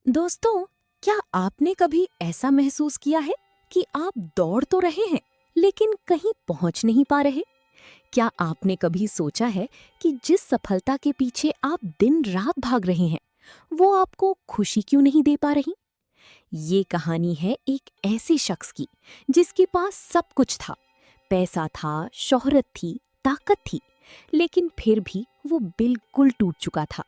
दोस्तों, क्या आपने कभी ऐसा महसूस किया है कि आप दौड़ तो रहे हैं लेकिन कहीं पहुंच नहीं पा रहे? क्या आपने कभी सोचा है कि जिस सफलता के पीछे आप दिन रात भाग रहे हैं, वो आपको खुशी क्यों नहीं दे पा रही? ये कहानी है एक ऐसे शख्स की जिसके पास सब कुछ था। पैसा था, शोहरत थी, ताकत थी, लेकिन फिर भी वो बिल्कुल टूट चुका था।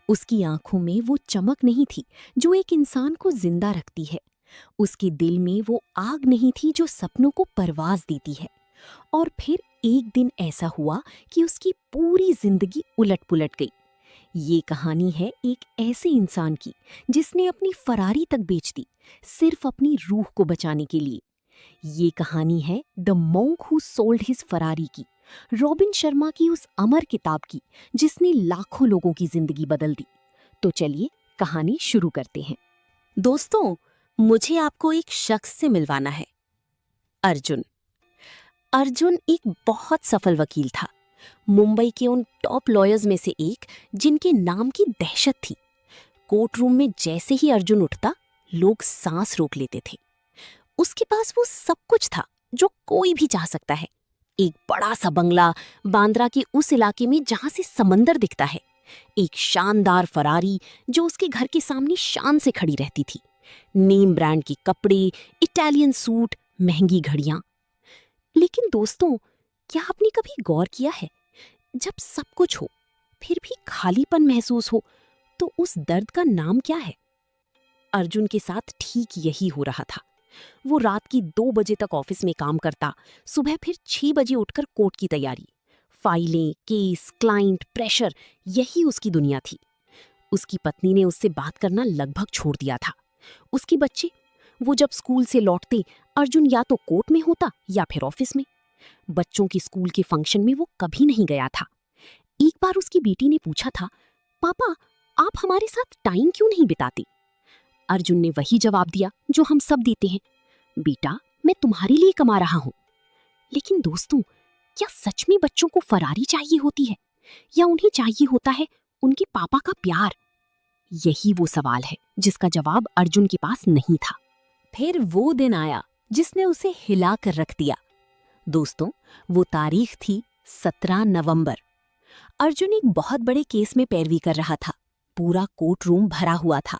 उसकी आंखों में वो चमक नहीं थी जो एक इंसान को जिंदा रखती है। उसके दिल में वो आग नहीं थी जो सपनों को परवाज देती है। और फिर एक दिन ऐसा हुआ कि उसकी पूरी जिंदगी उलट-पुलट गई। ये कहानी है एक ऐसे इंसान की जिसने अपनी फरारी तक बेच दी, सिर्फ अपनी रूह को बचाने के लिए। ये कहानी है the monk who sold his Ferrari की, रॉबिन शर्मा की उस अमर किताब की जिसने लाखों लोगों की जिंदगी बदल दी। तो चलिए कहानी शुरू करते हैं। दोस्तों, मुझे आपको एक शख्स से मिलवाना है। अर्जुन। अर्जुन एक बहुत सफल वकील था। मुंबई के उन टॉप लॉयर्स में से एक जिनके नाम की दहशत थी। कोर्ट रूम में जैसे ही अर्जुन उठता, लोग सांस रोक लेते थे। उसके पास वो सब कुछ था जो कोई भी चाह सकता है। एक बड़ा सा बंगला बांद्रा के उस इलाके में जहां से समंदर दिखता है। एक शानदार फरारी जो उसके घर के सामने शान से खड़ी रहती थी। नेम ब्रांड के कपड़े, इटालियन सूट, महंगी घड़ियां। लेकिन दोस्तों, क्या आपने कभी गौर किया है, जब सब कुछ हो फिर भी खालीपन महसूस हो, तो उस दर्द का नाम क्या है? अर्जुन के साथ ठीक यही हो रहा था। वो रात की 2 बजे तक ऑफिस में काम करता, सुबह फिर 6 बजे उठकर कोर्ट की तैयारी। फाइलें, केस, क्लाइंट, प्रेशर, यही उसकी दुनिया थी। उसकी पत्नी ने उससे बात करना लगभग छोड़ दिया था। उसके बच्चे, वो जब स्कूल से लौटते, अर्जुन या तो कोर्ट में होता या फिर ऑफिस में। बच्चों की स्कूल के फंक्शन में वो कभी नहीं गया था। एक बार उसकी बेटी ने पूछा था, पापा, आप हमारे साथ टाइम क्यों नहीं बिताते? अर्जुन ने वही जवाब दिया जो हम सब देते हैं, बेटा, मैं तुम्हारे लिए कमा रहा हूं। लेकिन दोस्तों, क्या सच में बच्चों को फरारी चाहिए होती है, या उन्हें चाहिए होता है उनके पापा का प्यार? यही वो सवाल है जिसका जवाब अर्जुन के पास नहीं था। फिर वो दिन आया जिसने उसे हिला कर रख दिया। दोस्तों, वो तारीख थी 17 नवंबर। अर्जुन एक बहुत बड़े केस में पैरवी कर रहा था। पूरा कोर्ट रूम भरा हुआ था।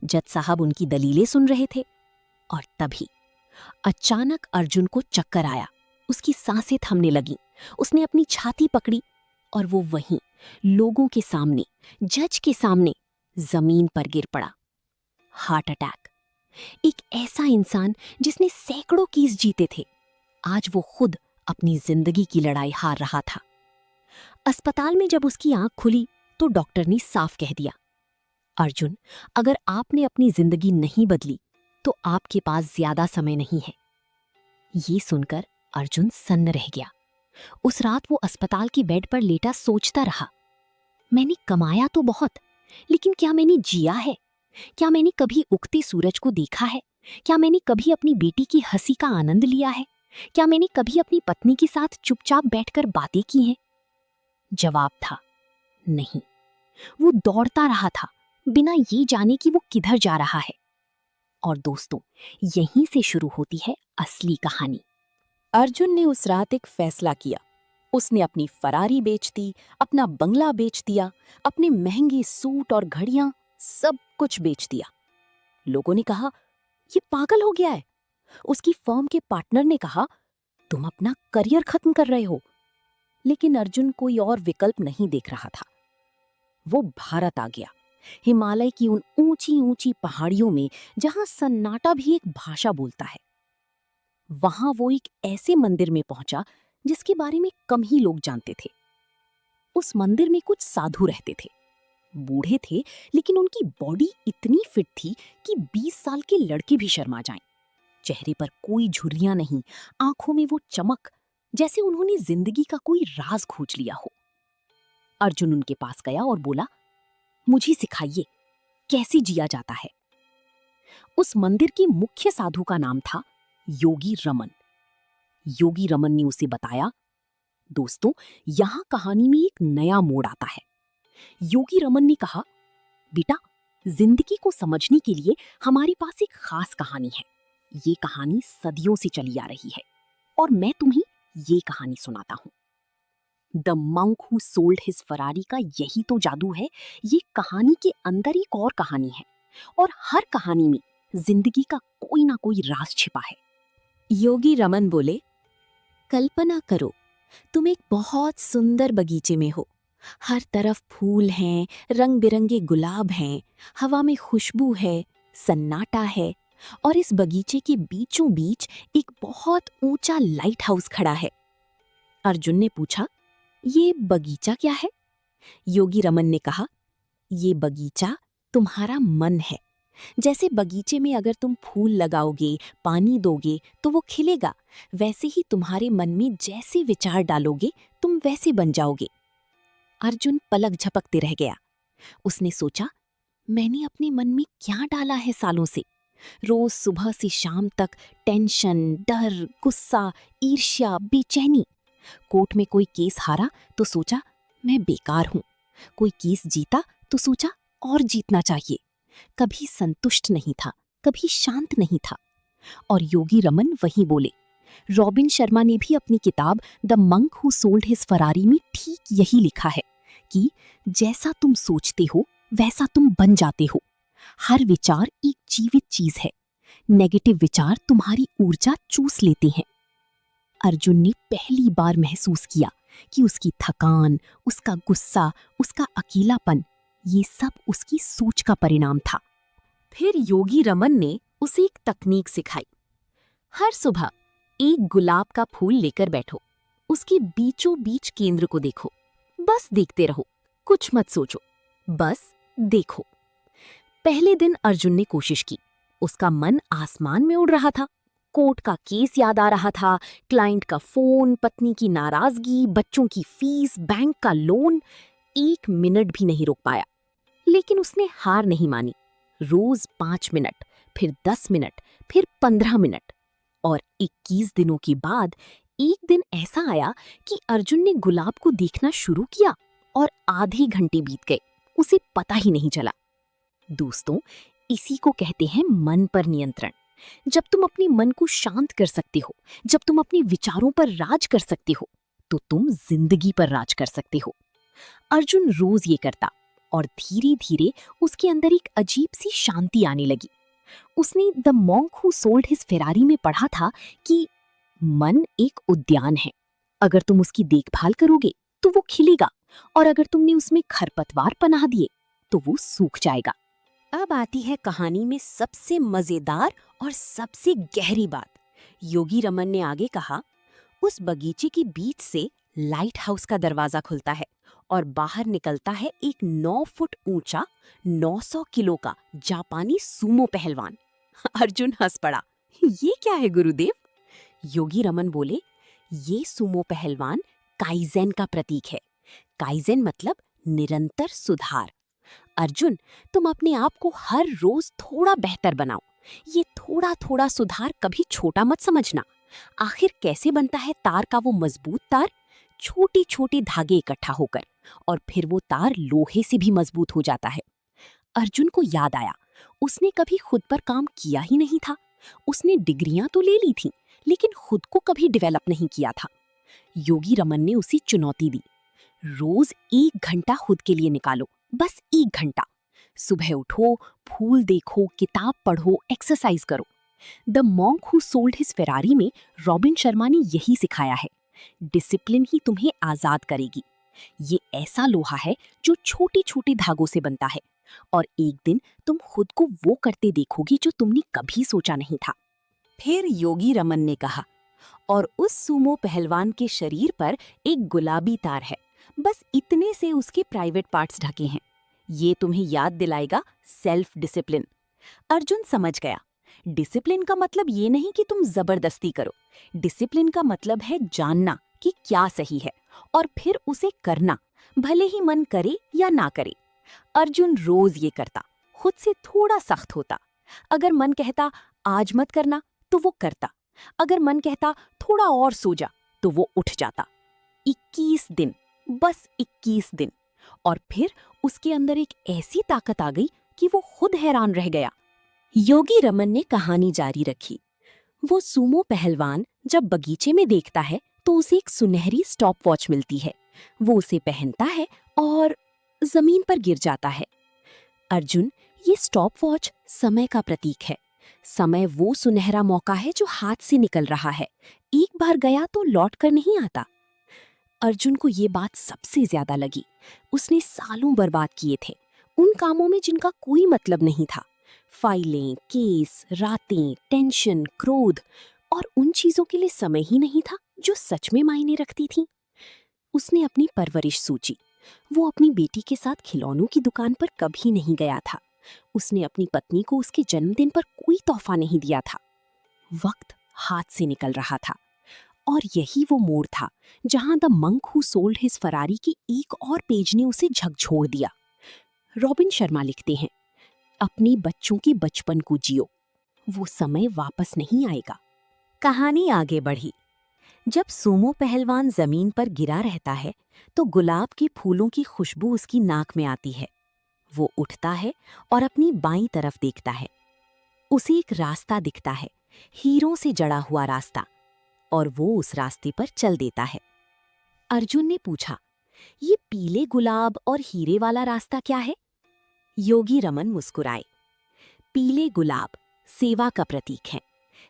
जज साहब उनकी दलीलें सुन रहे थे। और तभी अचानक अर्जुन को चक्कर आया। उसकी सांसें थमने लगीं। उसने अपनी छाती पकड़ी और वो वहीं लोगों के सामने, जज के सामने, जमीन पर गिर पड़ा। Heart attack. एक ऐसा इंसान जिसने सैकड़ों केस जीते थे, आज वो खुद अपनी जिंदगी की लड़ाई हार रहा था। अस्पताल में जब उसकी आंख खुली तो डॉक्टर ने साफ कह दिया, अर्जुन, अगर आपने अपनी जिंदगी नहीं बदली तो आपके पास ज्यादा समय नहीं है। ये सुनकर अर्जुन सन्न रह गया। उस रात वो अस्पताल के बेड पर लेटा सोचता रहा, मैंने कमाया तो बहुत, लेकिन क्या मैंने जिया है? क्या मैंने कभी उगते सूरज को देखा है? क्या मैंने कभी अपनी बेटी की हंसी का आनंद लिया है? क्या मैंने कभी अपनी पत्नी के साथ चुपचाप बैठकर बातें की हैं? जवाब था नहीं। वो दौड़ता रहा था, बिना ये जाने कि वो किधर जा रहा है। और दोस्तों, यहीं से शुरू होती है असली कहानी। अर्जुन ने उस रात एक फैसला किया। उसने अपनी फरारी बेच दी, अपना बंगला बेच दिया, अपने महंगे सूट और घड़ियां, सब कुछ बेच दिया। लोगों ने कहा, ये पागल हो गया है। उसकी फर्म के पार्टनर ने कहा, तुम अपना करियर खत्म कर रहे हो। लेकिन अर्जुन कोई और विकल्प नहीं देख रहा था। वो भारत आ गया, हिमालय की उन ऊंची ऊंची पहाड़ियों में जहां सन्नाटा भी एक भाषा बोलता है। वहां वो एक ऐसे मंदिर में पहुंचा जिसके बारे में कम ही लोग जानते थे। उस मंदिर में कुछ साधु रहते थे। बूढ़े थे, लेकिन उनकी बॉडी इतनी फिट थी कि 20 साल के लड़के भी शर्मा जाएं। चेहरे पर कोई झुर्रियां नहीं, आंखों में वो चमक, जैसे उन्होंने जिंदगी का कोई राज खोज लिया हो। अर्जुन उनके पास गया और बोला, मुझे सिखाइए कैसे जिया जाता है। उस मंदिर के मुख्य साधु का नाम था योगी रमन। योगी रमन ने उसे बताया, दोस्तों, यहां कहानी में एक नया मोड़ आता है। योगी रमन ने कहा, बेटा, जिंदगी को समझने के लिए हमारे पास एक खास कहानी है। ये कहानी सदियों से चली आ रही है और मैं तुम्हें ये कहानी सुनाता हूँ। The monk who sold his Ferrari का यही तो जादू है। ये कहानी के अंदर एक और कहानी है और हर कहानी में जिंदगी का कोई ना कोई राज छिपा है। योगी रमन बोले, कल्पना करो तुम एक बहुत सुंदर बगीचे में हो। हर तरफ फूल हैं, रंग बिरंगे गुलाब हैं, हवा में खुशबू है, सन्नाटा है और इस बगीचे के बीचों बीच एक बहुत ऊंचा लाइट हाउस खड़ा है। अर्जुन ने पूछा, ये बगीचा क्या है? योगी रमन ने कहा, ये बगीचा तुम्हारा मन है। जैसे बगीचे में अगर तुम फूल लगाओगे, पानी दोगे तो वो खिलेगा, वैसे ही तुम्हारे मन में जैसे विचार डालोगे तुम वैसे बन जाओगे। अर्जुन पलक झपकते रह गया। उसने सोचा, मैंने अपने मन में क्या डाला है सालों से। रोज सुबह से शाम तक टेंशन, डर, गुस्सा, ईर्ष्या, बेचैनी। कोर्ट में कोई केस हारा तो सोचा मैं बेकार हूं, कोई केस जीता तो सोचा और जीतना चाहिए। कभी संतुष्ट नहीं था, कभी शांत नहीं था। और योगी रमन वहीं बोले। रॉबिन शर्मा ने भी अपनी किताब the monk who sold his Ferrari में ठीक यही लिखा है कि जैसा तुम सोचते हो वैसा तुम बन जाते हो। हर विचार एक जीवित चीज है। नेगेटिव विचार तुम्हारी ऊर्जा चूस लेते हैं। अर्जुन ने पहली बार महसूस किया कि उसकी थकान, उसका गुस्सा, उसका अकेलापन, ये सब उसकी सोच का परिणाम था। फिर योगी रमन ने उसे एक तकनीक सिखाई। हर सुबह एक गुलाब का फूल लेकर बैठो, उसके बीचों बीच केंद्र को देखो, बस देखते रहो, कुछ मत सोचो, बस देखो। पहले दिन अर्जुन ने कोशिश की। उसका मन आसमान में उड़ रहा था। कोर्ट का केस याद आ रहा था, क्लाइंट का फोन, पत्नी की नाराजगी, बच्चों की फीस, बैंक का लोन। 1 मिनट भी नहीं रोक पाया। लेकिन उसने हार नहीं मानी। रोज 5 मिनट, फिर 10 मिनट, फिर 15 मिनट। और 21 दिनों के बाद एक दिन ऐसा आया कि अर्जुन ने गुलाब को देखना शुरू किया और आधे घंटे बीत गए, उसे पता ही नहीं चला। दोस्तों, इसी को कहते हैं मन पर नियंत्रण। जब तुम अपने मन को शांत कर सकते हो, जब तुम अपने विचारों पर राज कर सकते हो, तो तुम जिंदगी पर राज कर सकते हो। अर्जुन रोज ये करता और धीरे धीरे उसके अंदर एक अजीब सी शांति आने लगी। उसने the monk who sold his Ferrari में पढ़ा था कि मन एक उद्यान है। अगर तुम उसकी देखभाल करोगे तो वो खिलेगा और अगर तुमने उसमें खरपतवार पनाह दिए तो वो सूख जाएगा। अब आती है कहानी में सबसे मजेदार और सबसे गहरी बात। योगी रमन ने आगे कहा, उस बगीचे के बीच से लाइट हाउस का दरवाजा खुलता है और बाहर निकलता है एक 9 फुट ऊंचा, 900 किलो का जापानी सूमो पहलवान। अर्जुन हंस पड़ा। ये क्या है गुरुदेव? योगी रमन बोले, ये सूमो पहलवान काइजेन का प्रतीक है। काइजेन मतलब निरंतर सुधार। अर्जुन, तुम अपने आप को हर रोज थोड़ा बेहतर बनाओ। ये थोड़ा थोड़ा सुधार कभी छोटा मत समझना। आखिर कैसे बनता है तार का वो मजबूत तार? छोटे छोटे धागे इकट्ठा होकर, और फिर वो तार लोहे से भी मजबूत हो जाता है। अर्जुन को याद आया, उसने कभी खुद पर काम किया ही नहीं था। उसने डिग्रियां तो ले ली थीं, लेकिन खुद को कभी डेवलप नहीं किया था। योगी रमन ने उसे चुनौती दी। रोज 1 घंटा खुद के लिए निकालो, बस 1 घंटा। सुबह उठो, फूल देखो, किताब पढ़ो, एक्सरसाइज करो। The monk who sold his Ferrari में रॉबिन शर्मा ने यही सिखाया है। डिसिप्लिन ही तुम्हें आजाद करेगी। ये ऐसा लोहा है जो छोटे छोटे धागों से बनता है, और एक दिन तुम खुद को वो करते देखोगी जो तुमने कभी सोचा नहीं था। फिर योगी रमन ने कहा, और उस सूमो पहलवान के शरीर पर एक गुलाबी तार है, बस इतने से उसके प्राइवेट पार्ट्स ढके हैं। ये तुम्हें याद दिलाएगा सेल्फ डिसिप्लिन। अर्जुन समझ गया, डिसिप्लिन का मतलब ये नहीं कि तुम जबरदस्ती करो। डिसिप्लिन का मतलब है जानना कि क्या सही है और फिर उसे करना, भले ही मन करे या ना करे। अर्जुन रोज ये करता, खुद से थोड़ा सख्त होता। अगर मन कहता आज मत करना तो वो करता। अगर मन कहता थोड़ा और सो जा तो वो उठ जाता। 21 दिन, बस 21 दिन। और फिर उसके अंदर एक ऐसी ताकत आ गई कि वो खुद हैरान रह गया। योगी रमन ने कहानी जारी रखी। वो सूमो पहलवान जब बगीचे में देखता है तो उसे एक सुनहरी स्टॉप वॉच मिलती है। वो उसे पहनता है और जमीन पर गिर जाता है। अर्जुन, ये स्टॉप वॉच समय का प्रतीक है। समय वो सुनहरा मौका है जो हाथ से निकल रहा है। एक बार गया तो लौट कर नहीं आता। अर्जुन को ये बात सबसे ज्यादा लगी। उसने सालों बर्बाद किए थे उन कामों में जिनका कोई मतलब नहीं था। फाइलें, केस, रातें, टेंशन, क्रोध, और उन चीजों के लिए समय ही नहीं था जो सच में मायने रखती थीं। उसने अपनी परवरिश सोची। वो अपनी बेटी के साथ खिलौनों की दुकान पर कभी नहीं गया था। उसने अपनी पत्नी को उसके जन्मदिन पर कोई तोहफा नहीं दिया था। वक्त हाथ से निकल रहा था और यही वो मोड़ था जहां the monk who sold his Ferrari की एक और पेज ने उसे झकझोर दिया। रॉबिन शर्मा लिखते हैं, अपनी बच्चों के बचपन को जियो, वो समय वापस नहीं आएगा। कहानी आगे बढ़ी। जब सूमो पहलवान जमीन पर गिरा रहता है तो गुलाब के फूलों की खुशबू उसकी नाक में आती है। वो उठता है और अपनी बाईं तरफ देखता है। उसे एक रास्ता दिखता है, हीरों से जड़ा हुआ रास्ता, और वो उस रास्ते पर चल देता है। अर्जुन ने पूछा, ये पीले गुलाब और हीरे वाला रास्ता क्या है? योगी रमन मुस्कुराए। पीले गुलाब सेवा का प्रतीक है।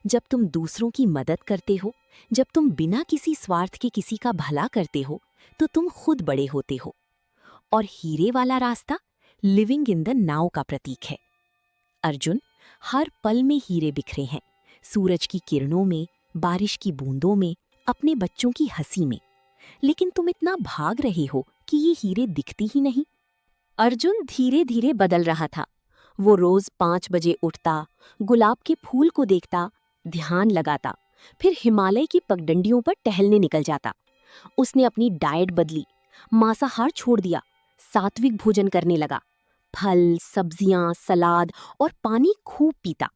जब तुम दूसरों की मदद करते हो, जब तुम बिना किसी स्वार्थ के किसी का भला करते हो, तो तुम खुद बड़े होते हो। और हीरे वाला रास्ता लिविंग इन द नाउ का प्रतीक है। अर्जुन, हर पल में हीरे बिखरे हैं, सूरज की किरणों में, बारिश की बूंदों में, अपने बच्चों की हंसी में। लेकिन तुम इतना भाग रहे हो कि ये हीरे दिखती ही नहीं। अर्जुन धीरे धीरे बदल रहा था। वो रोज 5 बजे उठता, गुलाब के फूल को देखता, ध्यान लगाता, फिर हिमालय की पगडंडियों पर टहलने निकल जाता। उसने अपनी डाइट बदली, मांसाहार छोड़ दिया, सात्विक भोजन करने लगा। फल, सब्जियां, सलाद और पानी खूब पीता।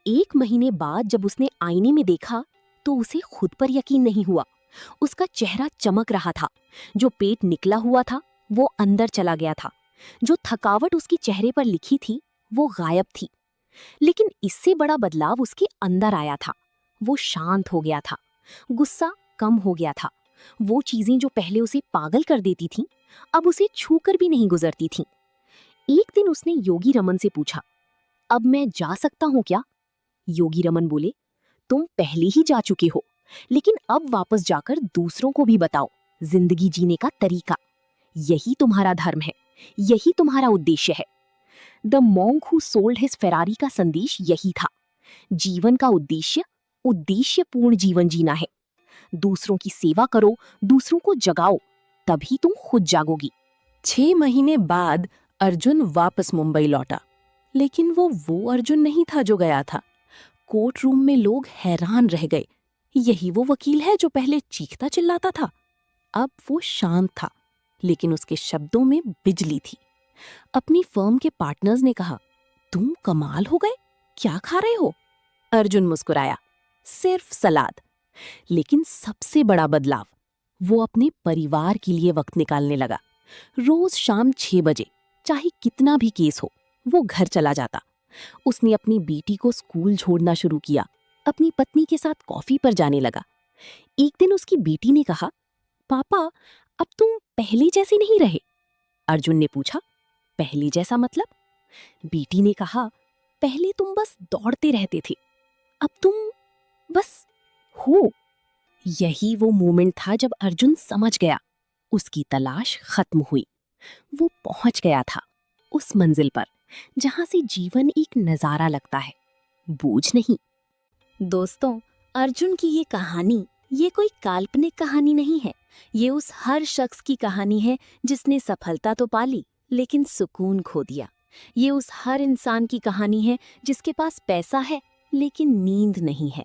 1 महीने बाद जब उसने आईने में देखा तो उसे खुद पर यकीन नहीं हुआ। उसका चेहरा चमक रहा था। जो पेट निकला हुआ था वो अंदर चला गया था। जो थकावट उसके चेहरे पर लिखी थी वो गायब थी। लेकिन इससे बड़ा बदलाव उसके अंदर आया था। वो शांत हो गया था, गुस्सा कम हो गया था। वो चीजें जो पहले उसे पागल कर देती थीं, अब उसे छूकर भी नहीं गुजरती थीं। एक दिन उसने योगी रमन से पूछा, अब मैं जा सकता हूं क्या? योगी रमन बोले, तुम पहले ही जा चुके हो, लेकिन अब वापस जाकर दूसरों को भी बताओ जिंदगी जीने का तरीका। यही तुम्हारा धर्म है, यही तुम्हारा उद्देश्य है। The monk who sold his Ferrari का संदेश यही था। जीवन का उद्देश्य उद्देश्यपूर्ण जीवन जीना है। दूसरों की सेवा करो, दूसरों को जगाओ, तभी तुम खुद जागोगी। 6 महीने बाद अर्जुन वापस मुंबई लौटा, लेकिन वो अर्जुन नहीं था जो गया था। कोर्ट रूम में लोग हैरान रह गए। यही वो वकील है जो पहले चीखता चिल्लाता था। अब वो शांत था, लेकिन उसके शब्दों में बिजली थी। अपनी फर्म के पार्टनर्स ने कहा, तुम कमाल हो गए, क्या खा रहे हो? अर्जुन मुस्कुराया, सिर्फ सलाद। लेकिन सबसे बड़ा बदलाव, वो अपने परिवार के लिए वक्त निकालने लगा। रोज शाम 6 बजे, चाहे कितना भी केस हो, वो घर चला जाता। उसने अपनी बेटी को स्कूल छोड़ना शुरू किया, अपनी पत्नी के साथ कॉफी पर जाने लगा। एक दिन उसकी बेटी ने कहा, पापा, अब तुम पहले जैसे नहीं रहे। अर्जुन ने पूछा, पहले जैसा मतलब? बेटी ने कहा, पहले तुम बस दौड़ते रहते थे, अब तुम बस हो। यही वो मोमेंट था जब अर्जुन समझ गया, उसकी तलाश खत्म हुई। वो पहुंच गया था उस मंजिल पर जहां से जीवन एक नजारा लगता है, बोझ नहीं। दोस्तों, अर्जुन की ये कहानी ये कोई काल्पनिक कहानी नहीं है। ये उस हर शख्स की कहानी है जिसने सफलता तो पाली लेकिन सुकून खो दिया। ये उस हर इंसान की कहानी है जिसके पास पैसा है लेकिन नींद नहीं है।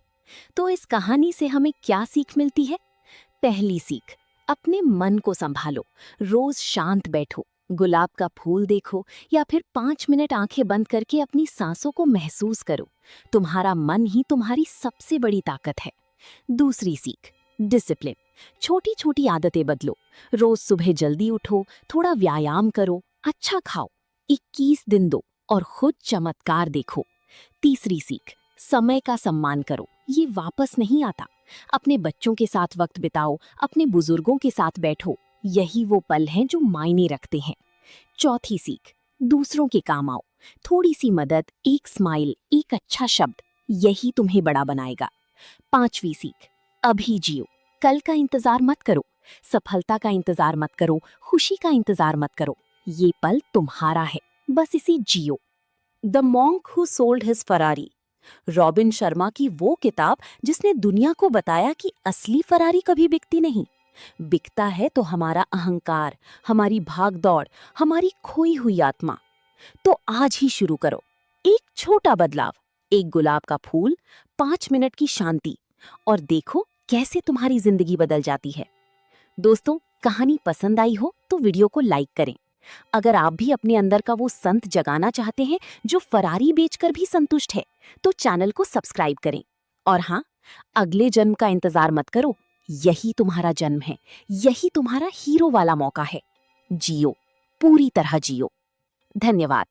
तो इस कहानी से हमें क्या सीख मिलती है? पहली सीख, अपने मन को संभालो। रोज शांत बैठो, गुलाब का फूल देखो या फिर 5 मिनट आंखें बंद करके अपनी सांसों को महसूस करो। तुम्हारा मन ही तुम्हारी सबसे बड़ी ताकत है। दूसरी सीख, डिसिप्लिन। छोटी छोटी आदतें बदलो। रोज सुबह जल्दी उठो, थोड़ा व्यायाम करो, अच्छा खाओ। 21 दिन दो, और खुद चमत्कार देखो। तीसरी सीख, समय का सम्मान करो, ये वापस नहीं आता। अपने बच्चों के साथ वक्त बिताओ, अपने बुजुर्गों के साथ बैठो, यही वो पल हैं जो मायने रखते हैं। चौथी सीख, दूसरों के काम आओ, थोड़ी सी मदद, एक स्माइल, एक अच्छा शब्द, यही तुम्हें बड़ा बनाएगा। पांचवी सीख, अभी जियो, कल का इंतजार मत करो, सफलता का इंतजार मत करो, खुशी का इंतजार मत करो, ये पल तुम्हारा है, बस इसे जियो। The monk who sold his Ferrari, Robin Sharma की वो किताब जिसने दुनिया को बताया कि असली फरारी कभी बिकती नहीं, बिकता है तो हमारा अहंकार, हमारी भागदौड़, हमारी खोई हुई आत्मा। तो आज ही शुरू करो, एक छोटा बदलाव, एक गुलाब का फूल, 5 मिनट की शांति, और देखो कैसे तुम्हारी जिंदगी बदल जाती है। दोस्तों, कहानी पसंद आई हो तो वीडियो को लाइक करें। अगर आप भी अपने अंदर का वो संत जगाना चाहते हैं जो फरारी बेचकर भी संतुष्ट है, तो चैनल को सब्सक्राइब करें। और हाँ, अगले जन्म का इंतजार मत करो, यही तुम्हारा जन्म है, यही तुम्हारा हीरो वाला मौका है। जियो, पूरी तरह जियो। धन्यवाद।